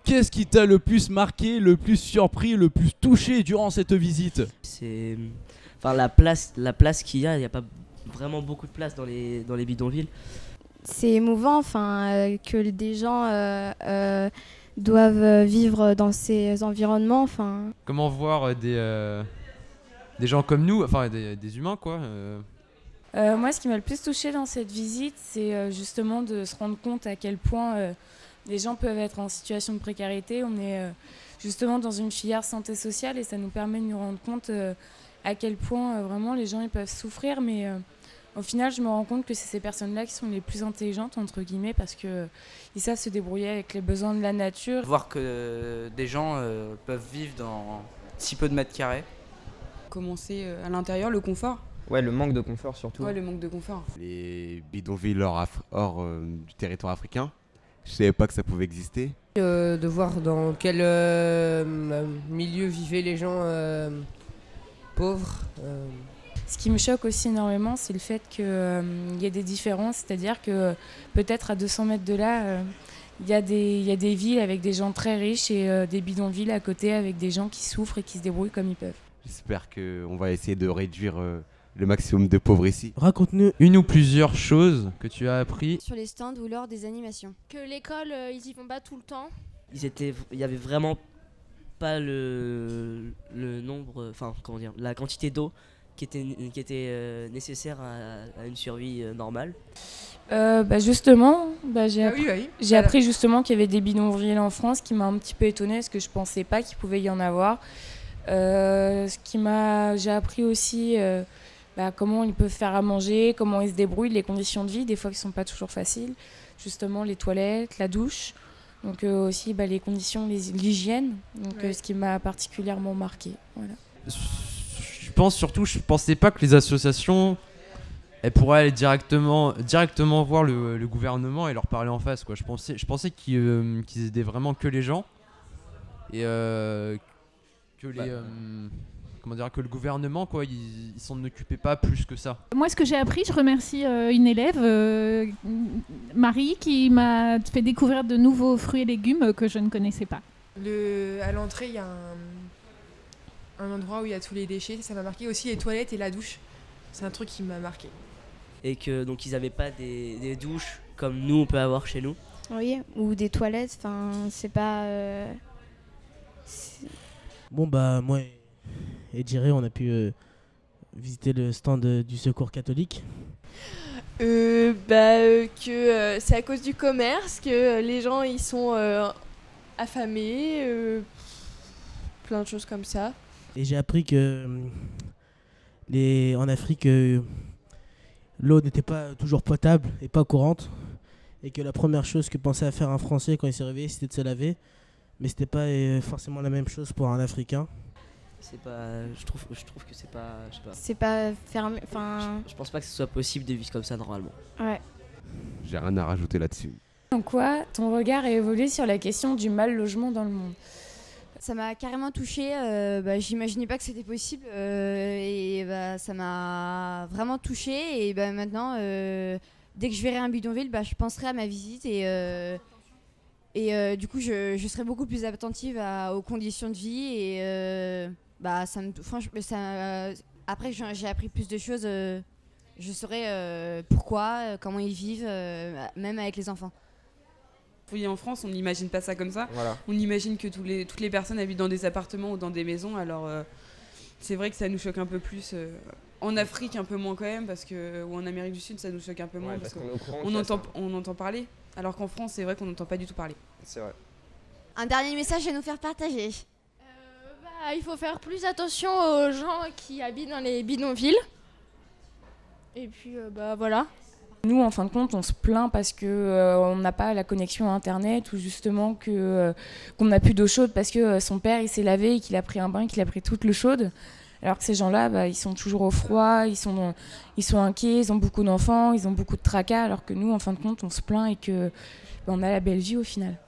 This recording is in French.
Qu'est-ce qui t'a le plus marqué, le plus surpris, le plus touché durant cette visite ? C'est la place qu'il y a pas vraiment beaucoup de place dans les bidonvilles. C'est émouvant que des gens doivent vivre dans ces environnements. Comment voir des gens comme nous, enfin des humains quoi. Moi, ce qui m'a le plus touchée dans cette visite, c'est justement de se rendre compte à quel point les gens peuvent être en situation de précarité. On est justement dans une filière santé sociale et ça nous permet de nous rendre compte à quel point vraiment les gens ils peuvent souffrir. Mais au final, je me rends compte que c'est ces personnes-là qui sont les plus intelligentes, entre guillemets, parce qu'ils savent se débrouiller avec les besoins de la nature. Voir que des gens peuvent vivre dans si peu de mètres carrés. Commencer à l'intérieur, le confort. Ouais, le manque de confort surtout. Ouais, le manque de confort. Les bidonvilles hors du territoire africain. Je savais pas que ça pouvait exister. De voir dans quel milieu vivaient les gens pauvres. Ce qui me choque aussi énormément, c'est le fait qu'il y ait des différences, c'est-à-dire que peut-être à 200 mètres de là, il y a des villes avec des gens très riches et des bidonvilles à côté avec des gens qui souffrent et qui se débrouillent comme ils peuvent. J'espère qu'on va essayer de réduire le maximum de pauvres ici. Raconte-nous une ou plusieurs choses que tu as appris Sur les stands ou lors des animations. Que l'école, ils y vont pas tout le temps. Il y avait vraiment pas le nombre, la quantité d'eau qui était nécessaire à une survie normale. J'ai appris justement qu'il y avait des bidonvilles en France, qui m'a un petit peu étonnée parce que je pensais pas qu'il pouvait y en avoir. J'ai appris aussi comment ils peuvent faire à manger, comment ils se débrouillent, les conditions de vie, des fois qui sont pas toujours faciles, justement les toilettes, la douche, donc aussi les conditions, l'hygiène, donc ce qui m'a particulièrement marqué. Voilà. Je pensais pas que les associations elles pourraient aller directement voir le gouvernement et leur parler en face quoi. Je pensais qu'ils aidaient vraiment que les gens et que le gouvernement quoi, ils s'en occupaient pas plus que ça. Moi ce que j'ai appris, je remercie une élève, Marie, qui m'a fait découvrir de nouveaux fruits et légumes que je ne connaissais pas. À l'entrée, il y a un endroit où il y a tous les déchets, ça m'a marqué aussi les toilettes et la douche. C'est un truc qui m'a marqué. Et que donc ils avaient pas des douches comme nous on peut avoir chez nous. Oui, ou des toilettes, c'est pas... Bon moi et Jiré, on a pu visiter le stand du Secours catholique. Que c'est à cause du commerce que les gens ils sont affamés, plein de choses comme ça. Et j'ai appris que en Afrique, l'eau n'était pas toujours potable et pas courante, et que la première chose que pensait à faire un Français quand il s'est réveillé, c'était de se laver, mais c'était pas forcément la même chose pour un Africain. Je trouve que c'est pas, je sais pas. C'est pas fermé, Je pense pas que ce soit possible de vivre comme ça normalement. Ouais. J'ai rien à rajouter là-dessus. En quoi ton regard a évolué sur la question du mal logement dans le monde ? Ça m'a carrément touchée, j'imaginais pas que c'était possible ça m'a vraiment touchée et maintenant dès que je verrai un bidonville, je penserai à ma visite et du coup je serai beaucoup plus attentive aux conditions de vie et après j'ai appris plus de choses, je saurai pourquoi, comment ils vivent, même avec les enfants. Oui, en France, on n'imagine pas ça comme ça. Voilà. On imagine que toutes les personnes habitent dans des appartements ou dans des maisons. Alors, c'est vrai que ça nous choque un peu plus. En Afrique, un peu moins quand même, ou en Amérique du Sud, ça nous choque un peu moins. Parce qu'on entend parler. Alors qu'en France, c'est vrai qu'on n'entend pas du tout parler. C'est vrai. Un dernier message à nous faire partager. Il faut faire plus attention aux gens qui habitent dans les bidonvilles. Et puis, voilà. Nous, en fin de compte, on se plaint parce qu'on n'a pas la connexion à Internet ou justement qu'on n'a plus d'eau chaude parce que son père il s'est lavé et qu'il a pris un bain, qu'il a pris toute l'eau chaude. Alors que ces gens-là, ils sont toujours au froid, ils sont inquiets, ils ont beaucoup d'enfants, ils ont beaucoup de tracas. Alors que nous, en fin de compte, on se plaint et qu'on a la belle vie au final.